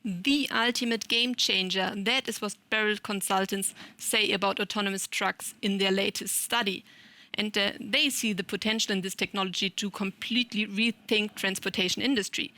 the ultimate game changer. That is what Beryl consultants say about autonomous trucks in their latest study. And they see the potential in this technology to completely rethink transportation industry,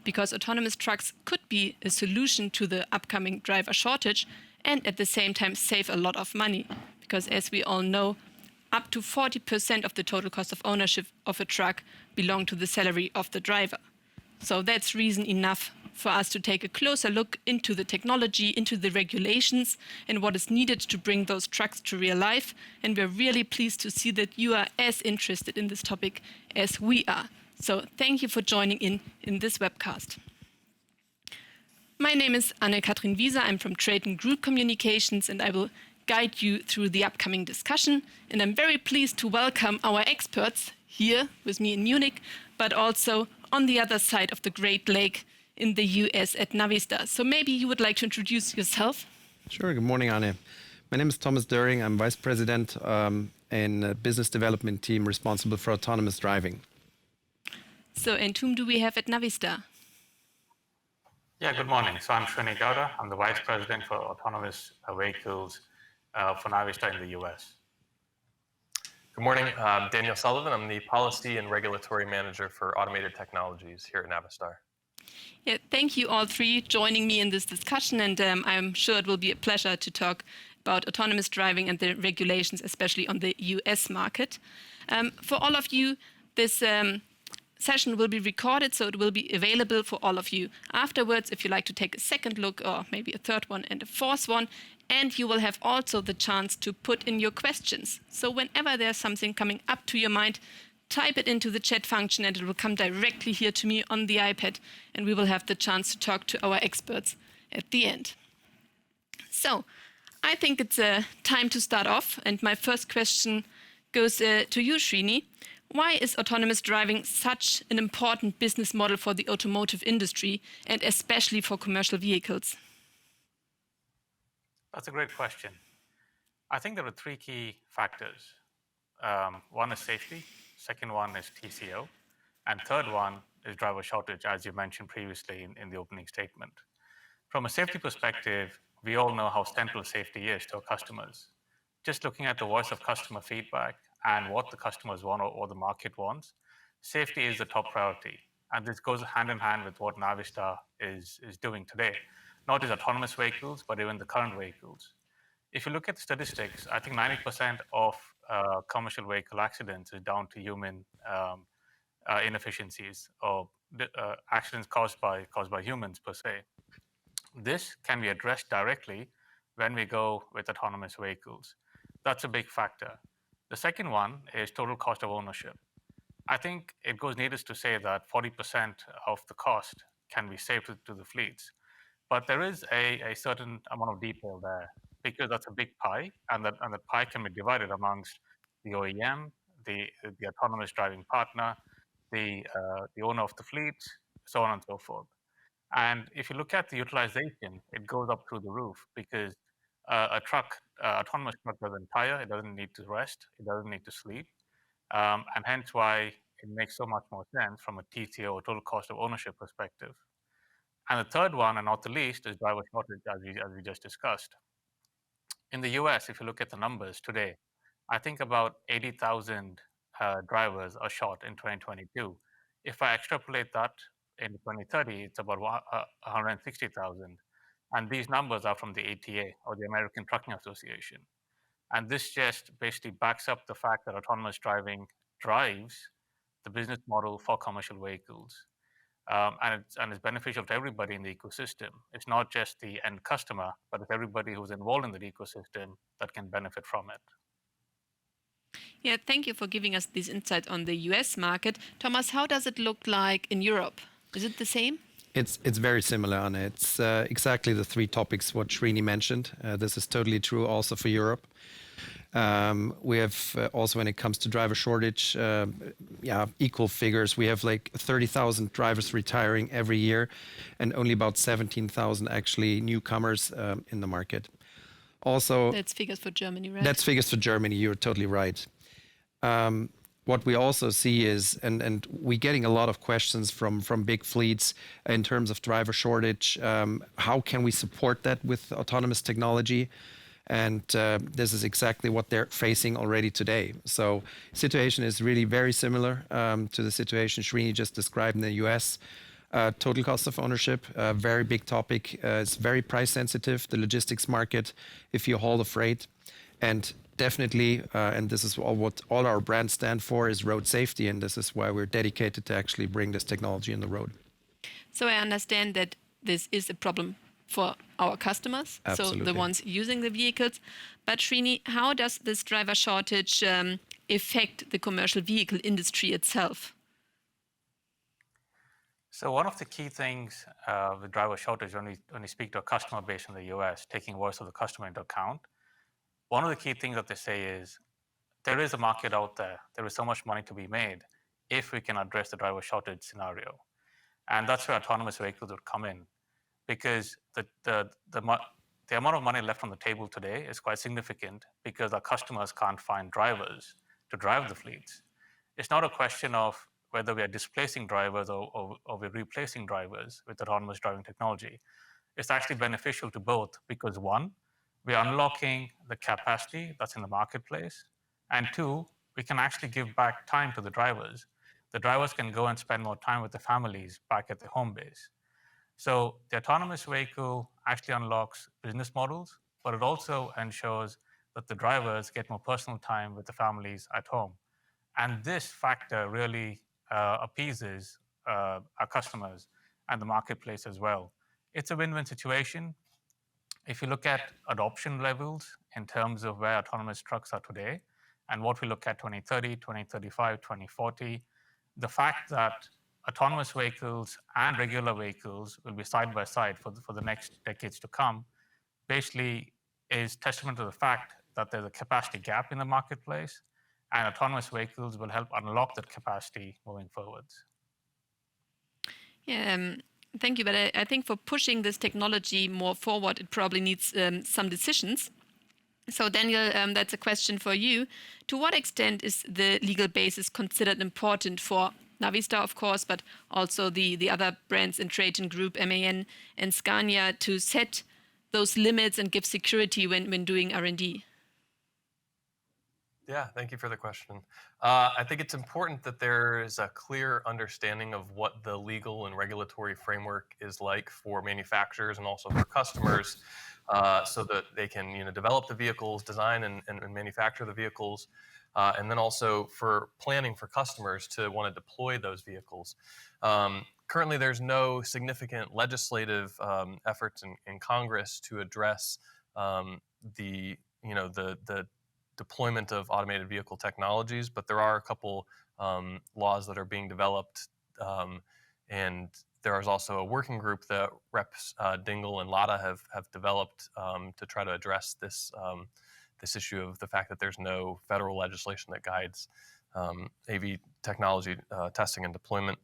because autonomous trucks could be a solution to the upcoming driver shortage and at the same time save a lot of money. Because as we all know, up to 40% of the total cost of ownership of a truck belong to the salary of the driver. So that's reason enough for us to take a closer look into the technology, into the regulations, and what is needed to bring those trucks to real life. And we're really pleased to see that you are as interested in this topic as we are. So thank you for joining in this webcast. My name is Anne-Kathrin Wieser. I'm from TRATON Group Communications, and I will guide you through the upcoming discussion. And I'm very pleased to welcome our experts here with me in Munich, but also on the other side of the Great Lake in the US at Navistar. So maybe you would like to introduce yourself. Sure. Good morning, Anne. My name is Thomas Doering. I'm Vice President in a business development team responsible for autonomous driving. So, and whom do we have at Navistar? Yeah, good morning. So I'm Srini Gowda. I'm the Vice President for Autonomous Vehicles for Navistar in the US. Good morning, I'm Daniel Sullivan. I'm the Policy and Regulatory Manager for Automated Technologies here at Navistar. Yeah, thank you all three joining me in this discussion, and I'm sure it will be a pleasure to talk about autonomous driving and the regulations, especially on the US market. For all of you, this session will be recorded, so it will be available for all of you afterwards if you like to take a second look, or maybe a third one and a fourth one. And you will have also the chance to put in your questions. So whenever there's something coming up to your mind, type it into the chat function and it will come directly here to me on the iPad, and we will have the chance to talk to our experts at the end. So I think it's time to start off, and my first question goes to you, Srini. Why is autonomous driving such an important business model for the automotive industry, and especially for commercial vehicles? That's a great question. I think there are three key factors. One is safety, second one is TCO, and third one is driver shortage, as you mentioned previously in the opening statement. From a safety perspective, we all know how central safety is to our customers. Just looking at the voice of customer feedback and what the customers want or the market wants, safety is the top priority. And this goes hand in hand with what Navistar is doing today. Not just autonomous vehicles, but even the current vehicles. If you look at the statistics, I think 90% of commercial vehicle accidents is down to human inefficiencies or accidents caused by humans per se. This can be addressed directly when we go with autonomous vehicles. That's a big factor. The second one is total cost of ownership. I think it goes needless to say that 40% of the cost can be saved to the fleets. But there is a certain amount of detail there, because that's a big pie, and the pie can be divided amongst the OEM, the autonomous driving partner, the owner of the fleet, so on and so forth. And if you look at the utilization, it goes up through the roof, because autonomous truck doesn't tire, it doesn't need to rest, it doesn't need to sleep, and hence why it makes so much more sense from a TCO, or total cost of ownership perspective. And the third one, and not the least, is driver shortage, as we just discussed. In the US, if you look at the numbers today, I think about 80,000 drivers are short in 2022. If I extrapolate that in 2030, it's about 160,000. And these numbers are from the ATA, or the American Trucking Association. And this just basically backs up the fact that autonomous driving drives the business model for commercial vehicles. And it's beneficial to everybody in the ecosystem. It's not just the end customer, but it's everybody who's involved in the ecosystem that can benefit from it. Yeah, thank you for giving us these insights on the US market. Thomas, how does it look like in Europe? Is it the same? It's very similar, Anne. It's exactly the three topics what Srini mentioned. This is totally true also for Europe. We have also, when it comes to driver shortage, equal figures. We have like 30,000 drivers retiring every year, and only about 17,000 actually newcomers in the market. Also, that's figures for Germany, right? That's figures for Germany. You're totally right. what we also see is, and we're getting a lot of questions from big fleets in terms of driver shortage. How can we support that with autonomous technology? And this is exactly what they're facing already today. So situation is really very similar to the situation Srini just described in the US. Total cost of ownership, a very big topic. It's very price sensitive, the logistics market, if you haul the freight. And definitely, and this is what all our brands stand for, is road safety. And this is why we're dedicated to actually bring this technology on the road. So I understand that this is a problem for our customers, Absolutely. so the ones using the vehicles. But Srini, how does this driver shortage affect the commercial vehicle industry itself? So one of the key things with driver shortage, when we speak to a customer base in the US, taking voice of the customer into account, one of the key things that they say is there is a market out there. There is so much money to be made if we can address the driver shortage scenario. And that's where autonomous vehicles would come in, because the amount of money left on the table today is quite significant because our customers can't find drivers to drive the fleets. It's not a question of whether we are displacing drivers or we're replacing drivers with autonomous driving technology. It's actually beneficial to both because one, we're unlocking the capacity that's in the marketplace, and two, we can actually give back time to the drivers. The drivers can go and spend more time with the families back at the home base. So the autonomous vehicle actually unlocks business models, but it also ensures that the drivers get more personal time with the families at home. And this factor really appeases our customers and the marketplace as well. It's a win-win situation. If you look at adoption levels in terms of where autonomous trucks are today and what we look at 2030, 2035, 2040, the fact that autonomous vehicles and regular vehicles will be side by side for the next decades to come basically is testament to the fact that there's a capacity gap in the marketplace, and autonomous vehicles will help unlock that capacity moving forwards. Yeah, thank you. But I think for pushing this technology more forward, it probably needs some decisions. So Daniel, that's a question for you. To what extent is the legal basis considered important for Navistar, of course, but also the other brands in TRATON Group, MAN and Scania, to set those limits and give security when doing R&D? Yeah, thank you for the question. I think it's important that there is a clear understanding of what the legal and regulatory framework is like for manufacturers and also for customers, so that they can develop the vehicles, design and manufacture the vehicles, and then also for planning for customers to want to deploy those vehicles. Currently, there's no significant legislative efforts in Congress to address the deployment of automated vehicle technologies, but there are a couple laws that are being developed, and there is also a working group that Reps Dingell and Lada have developed to try to address this issue of the fact that there's no federal legislation that guides AV technology testing and deployment.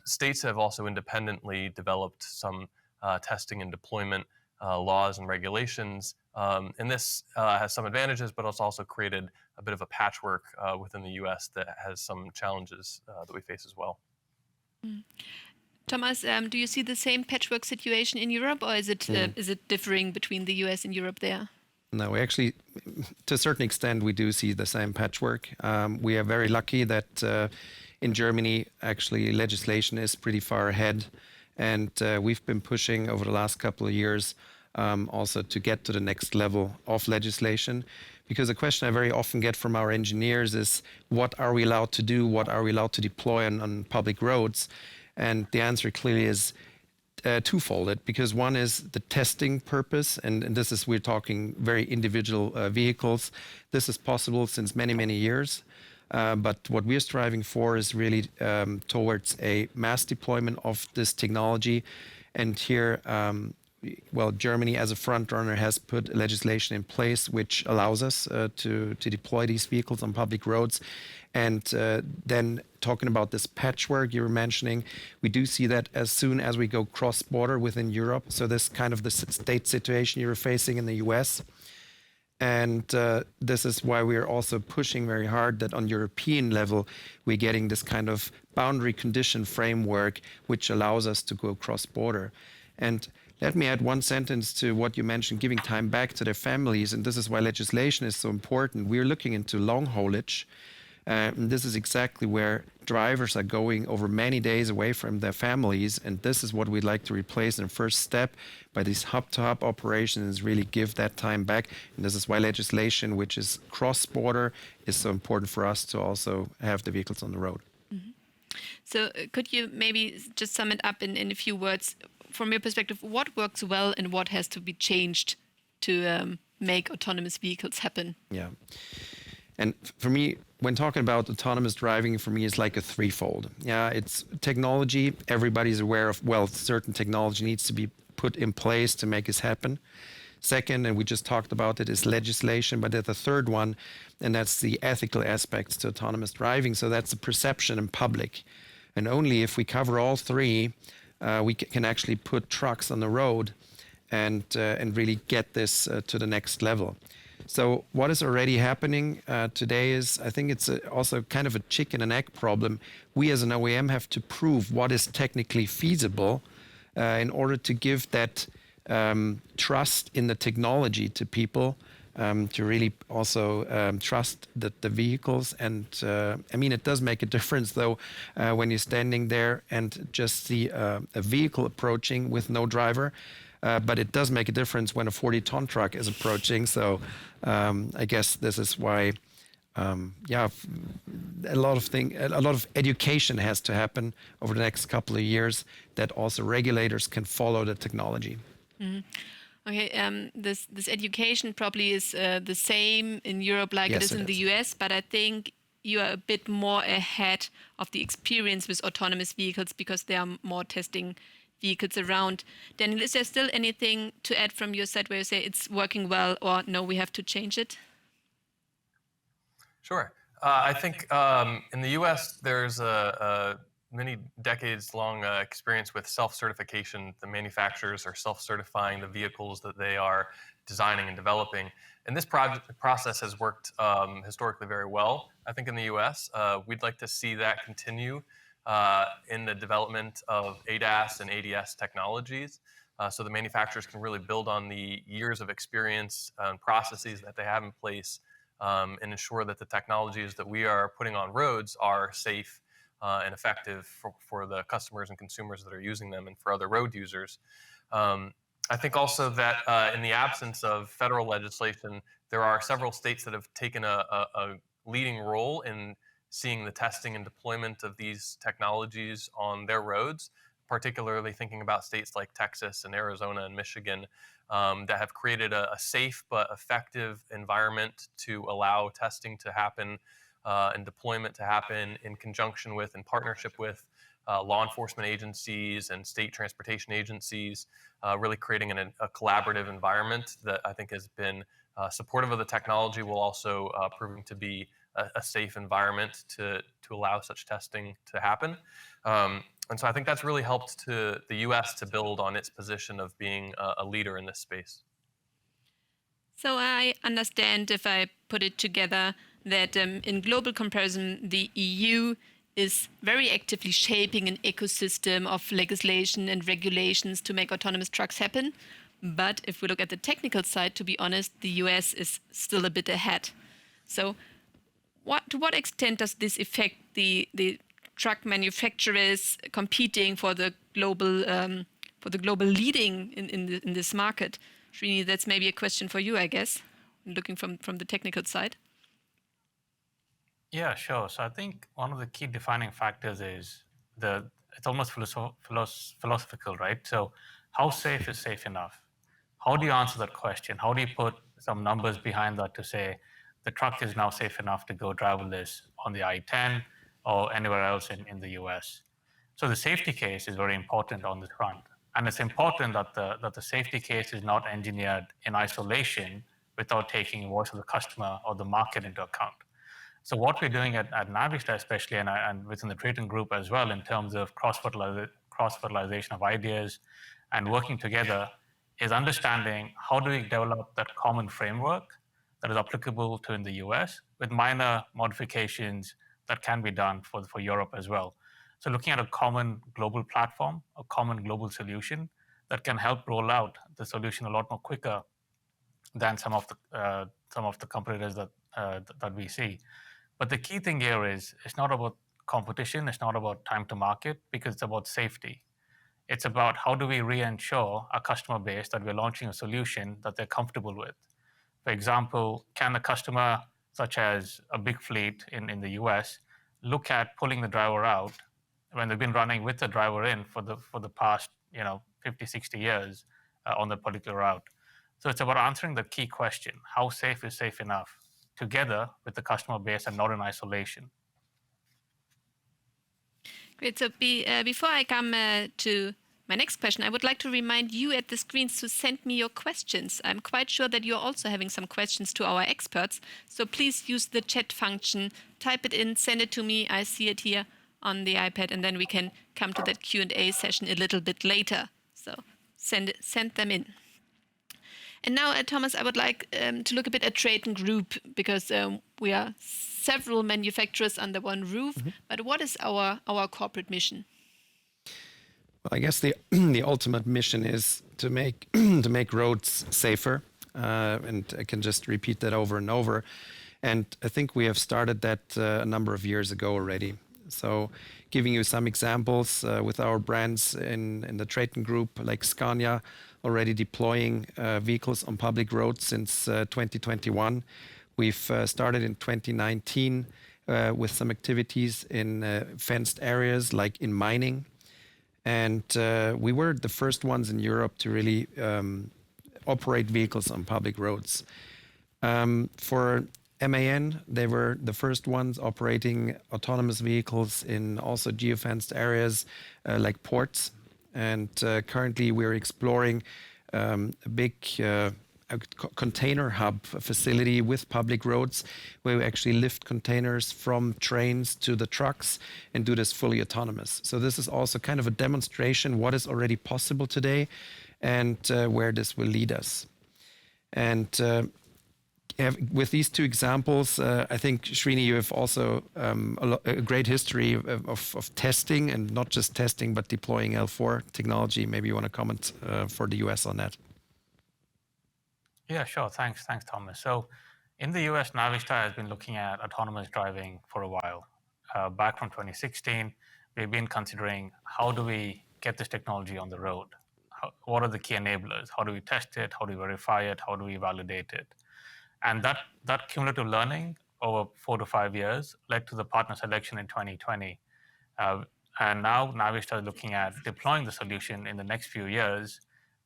States have also independently developed some testing and deployment laws and regulations. And this has some advantages, but it's also created a bit of a patchwork within the US that has some challenges that we face as well. Thomas, do you see the same patchwork situation in Europe, or is it differing between the US and Europe there? No, we actually, to a certain extent, we do see the same patchwork. We are very lucky that in Germany, actually, legislation is pretty far ahead. And we've been pushing over the last couple of years also to get to the next level of legislation. Because a question I very often get from our engineers is, what are we allowed to do? What are we allowed to deploy on public roads? And the answer clearly is twofold. Because one is the testing purpose, and this is, we're talking very individual vehicles. This is possible since many, many years. But what we're striving for is really towards a mass deployment of this technology. And here, Germany as a front runner has put legislation in place which allows us to deploy these vehicles on public roads. And then talking about this patchwork you were mentioning, we do see that as soon as we go cross-border within Europe. So this kind of the state situation you were facing in the US. And this is why we're also pushing very hard that on European level, we're getting this kind of boundary condition framework, which allows us to go cross-border. And let me add one sentence to what you mentioned, giving time back to their families. And this is why legislation is so important. We're looking into long haulage. And this is exactly where drivers are going over many days away from their families. And this is what we'd like to replace in the first step by these hub-to-hub operations, really give that time back. And this is why legislation, which is cross-border, is so important for us to also have the vehicles on the road. So could you maybe just sum it up in a few words? From your perspective, what works well and what has to be changed to make autonomous vehicles happen? Yeah. And for me, when talking about autonomous driving, for me, it's like a threefold. Yeah, it's technology. Everybody's aware of, well, certain technology needs to be put in place to make this happen. Second, and we just talked about it, is legislation. But there's a third one, and that's the ethical aspects to autonomous driving. So that's the perception in public. And only if we cover all three, we can actually put trucks on the road and really get this to the next level. So what is already happening today is, I think it's also kind of a chicken and egg problem. We as an OEM have to prove what is technically feasible in order to give that trust in the technology to people, to really also trust the vehicles. And I mean, it does make a difference, though, when you're standing there and just see a vehicle approaching with no driver. But it does make a difference when a 40-ton truck is approaching. So I guess this is why, a lot of education has to happen over the next couple of years, that also regulators can follow the technology. Mm-hmm. Okay, this education probably is the same in Europe like it is in the US, but I think you are a bit more ahead of the experience with autonomous vehicles because there are more testing vehicles around. Daniel, is there still anything to add from your side where you say it's working well or no, we have to change it? Sure. I think in the US, there's a many decades-long experience with self-certification. The manufacturers are self-certifying the vehicles that they are designing and developing. And this process has worked historically very well, I think, in the US. We'd like to see that continue in the development of ADAS and ADS technologies, so the manufacturers can really build on the years of experience and processes that they have in place, and ensure that the technologies that we are putting on roads are safe and effective for the customers and consumers that are using them and for other road users. I think also that in the absence of federal legislation, there are several states that have taken a leading role in seeing the testing and deployment of these technologies on their roads, particularly thinking about states like Texas and Arizona and Michigan, that have created a safe but effective environment to allow testing to happen and deployment to happen in conjunction with and partnership with law enforcement agencies and state transportation agencies, really creating a collaborative environment that I think has been supportive of the technology, while also proving to be a safe environment to allow such testing to happen. And so I think that's really helped to the US to build on its position of being a leader in this space. So I understand, if I put it together, that in global comparison, the EU is very actively shaping an ecosystem of legislation and regulations to make autonomous trucks happen. But if we look at the technical side, to be honest, the US is still a bit ahead. So to what extent does this affect the truck manufacturers competing for the global leading in this market? Srini, that's maybe a question for you, I guess, looking from the technical side. Yeah, sure. So I think one of the key defining factors is it's almost philosophical, right? So how safe is safe enough? How do you answer that question? How do you put some numbers behind that to say the truck is now safe enough to go driverless on the I-10 or anywhere else in the US? So the safety case is very important on this front. And it's important that the safety case is not engineered in isolation without taking the voice of the customer or the market into account. So what we're doing at Navistar especially, and within the TRATON group as well, in terms of cross-fertilization of ideas and working together, is understanding how do we develop that common framework that is applicable to in the US, with minor modifications that can be done for Europe as well. So looking at a common global platform, a common global solution that can help roll out the solution a lot more quicker than some of the competitors that we see. But the key thing here is it's not about competition, it's not about time to market, because it's about safety. It's about how do we reassure our customer base that we're launching a solution that they're comfortable with. For example, can a customer, such as a big fleet in the US, look at pulling the driver out when they've been running with the driver in for the past 50, 60 years on the particular route? So it's about answering the key question: how safe is safe enough, together with the customer base and not in isolation. Great. So before I come to my next question, I would like to remind you at the screens to send me your questions. I'm quite sure that you're also having some questions to our experts. So please use the chat function, type it in, send it to me. I see it here on the iPad, and then we can come to that Q&A session a little bit later. So send them in. And now, Thomas, I would like to look a bit at TRATON Group, because we are several manufacturers under one roof. Mm-hmm. But what is our corporate mission? Well, I guess the ultimate mission is to make roads safer, and I can just repeat that over and over. And I think we have started that a number of years ago already. So, giving you some examples with our brands in the TRATON Group, like Scania, already deploying vehicles on public roads since 2021. We've started in 2019 with some activities in fenced areas, like in mining. And we were the first ones in Europe to really operate vehicles on public roads. For MAN, they were the first ones operating autonomous vehicles in also geofenced areas like ports. And currently we're exploring a big container hub facility with public roads, where we actually lift containers from trains to the trucks and do this fully autonomous. So this is also kind of a demonstration what is already possible today and where this will lead us. And with these two examples, I think, Srini, you have also a great history of testing, and not just testing, but deploying L4 technology. Maybe you want to comment for the US on that. Yeah, sure. Thanks, Thomas. So in the US, Navistar has been looking at autonomous driving for a while. Back from 2016, we've been considering how do we get this technology on the road? What are the key enablers? How do we test it? How do we verify it? How do we validate it? And that cumulative learning over 4 to 5 years led to the partner selection in 2020. And now Navistar is looking at deploying the solution in the next few years,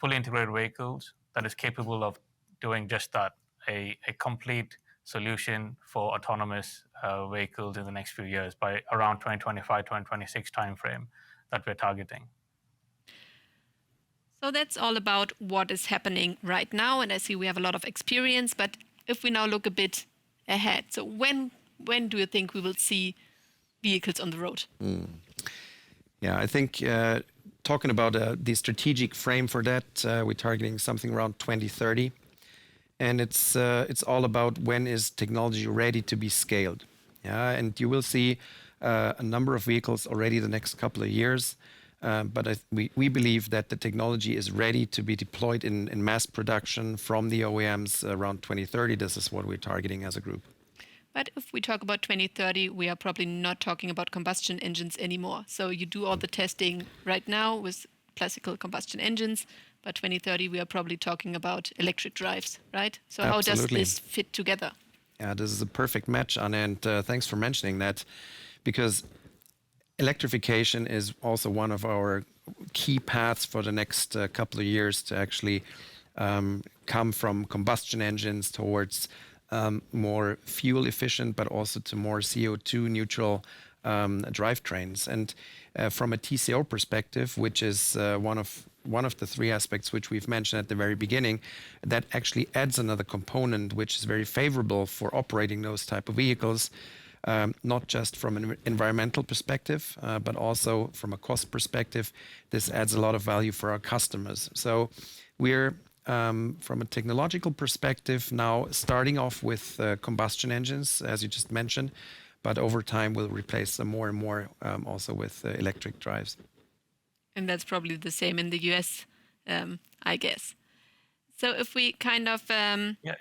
fully integrated vehicles that is capable of doing just that, a complete solution for autonomous vehicles in the next few years by around 2025, 2026 timeframe that we're targeting. So that's all about what is happening right now. And I see we have a lot of experience, but if we now look a bit ahead, so when do you think we will see vehicles on the road? Yeah, I think talking about the strategic frame for that, we're targeting something around 2030. And it's all about when is technology ready to be scaled. Yeah, and you will see a number of vehicles already the next couple of years. But we believe that the technology is ready to be deployed in mass production from the OEMs around 2030. This is what we're targeting as a group. But if we talk about 2030, we are probably not talking about combustion engines anymore. So you do all the testing right now with classical combustion engines, but 2030 we are probably talking about electric drives, right? So Absolutely. How does this fit together? Yeah, this is a perfect match, Anne, and thanks for mentioning that, because electrification is also one of our key paths for the next couple of years to actually come from combustion engines towards more fuel efficient, but also to more CO2 neutral drivetrains. And from a TCO perspective, which is one of the three aspects which we've mentioned at the very beginning, that actually adds another component which is very favorable for operating those type of vehicles. Not just from an environmental perspective, but also from a cost perspective. This adds a lot of value for our customers. So we're from a technological perspective, now starting off with combustion engines, as you just mentioned, but over time we'll replace them more and more also with electric drives. And that's probably the same in the US, I guess. So if we kind of Yeah.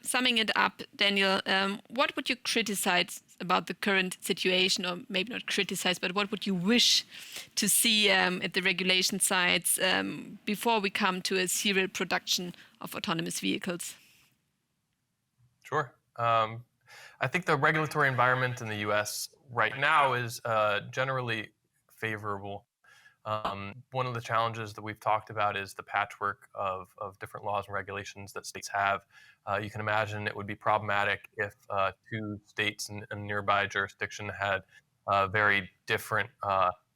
summing it up, Daniel, what would you criticize about the current situation, or maybe not criticize, but what would you wish to see at the regulation sides before we come to a serial production of autonomous vehicles? Sure. I think the regulatory environment in the U.S. right now is generally favorable. One of the challenges that we've talked about is the patchwork of different laws and regulations that states have. You can imagine it would be problematic if two states in a nearby jurisdiction had very different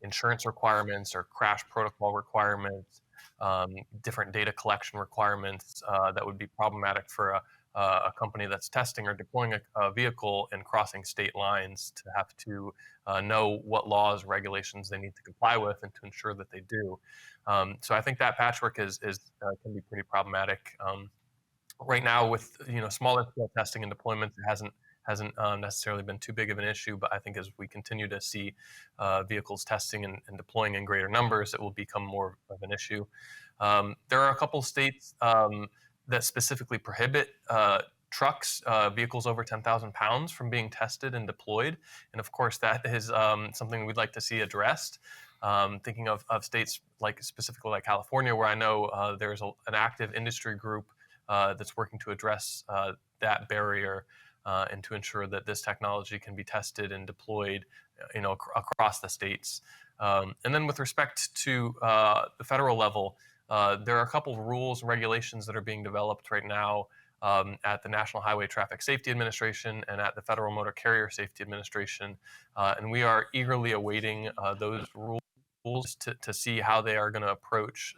insurance requirements or crash protocol requirements, different data collection requirements that would be problematic for a company that's testing or deploying a vehicle and crossing state lines to have to know what laws, regulations they need to comply with and to ensure that they do. So I think that patchwork is can be pretty problematic. Right now, with smaller scale testing and deployments, it hasn't necessarily been too big of an issue. But I think as we continue to see vehicles testing and deploying in greater numbers, it will become more of an issue. There are a couple states that specifically prohibit trucks, vehicles over 10,000 pounds from being tested and deployed. And of course, that is something we'd like to see addressed. Thinking of states specifically like California, where I know there's an active industry group that's working to address that barrier and to ensure that this technology can be tested and deployed, across the states. And then with respect to the federal level, there are a couple of rules and regulations that are being developed right now at the National Highway Traffic Safety Administration and at the Federal Motor Carrier Safety Administration. And we are eagerly awaiting those rules to see how they are going to approach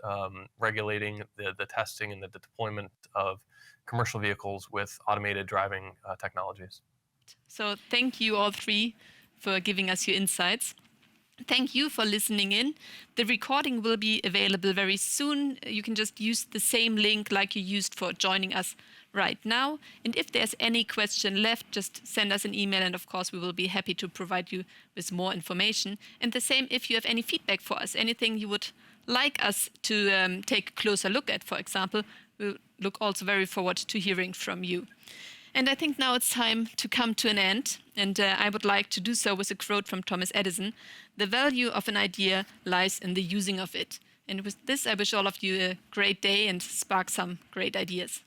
regulating the testing and the deployment of commercial vehicles with automated driving technologies. So thank you all three for giving us your insights. Thank you for listening in. The recording will be available very soon. You can just use the same link like you used for joining us right now. And if there's any question left, just send us an email, and of course we will be happy to provide you with more information. And the same if you have any feedback for us, anything you would like us to take a closer look at, for example, we look also very forward to hearing from you. And I think now it's time to come to an end. And I would like to do so with a quote from Thomas Edison: "The value of an idea lies in the using of it." And with this, I wish all of you a great day and spark some great ideas.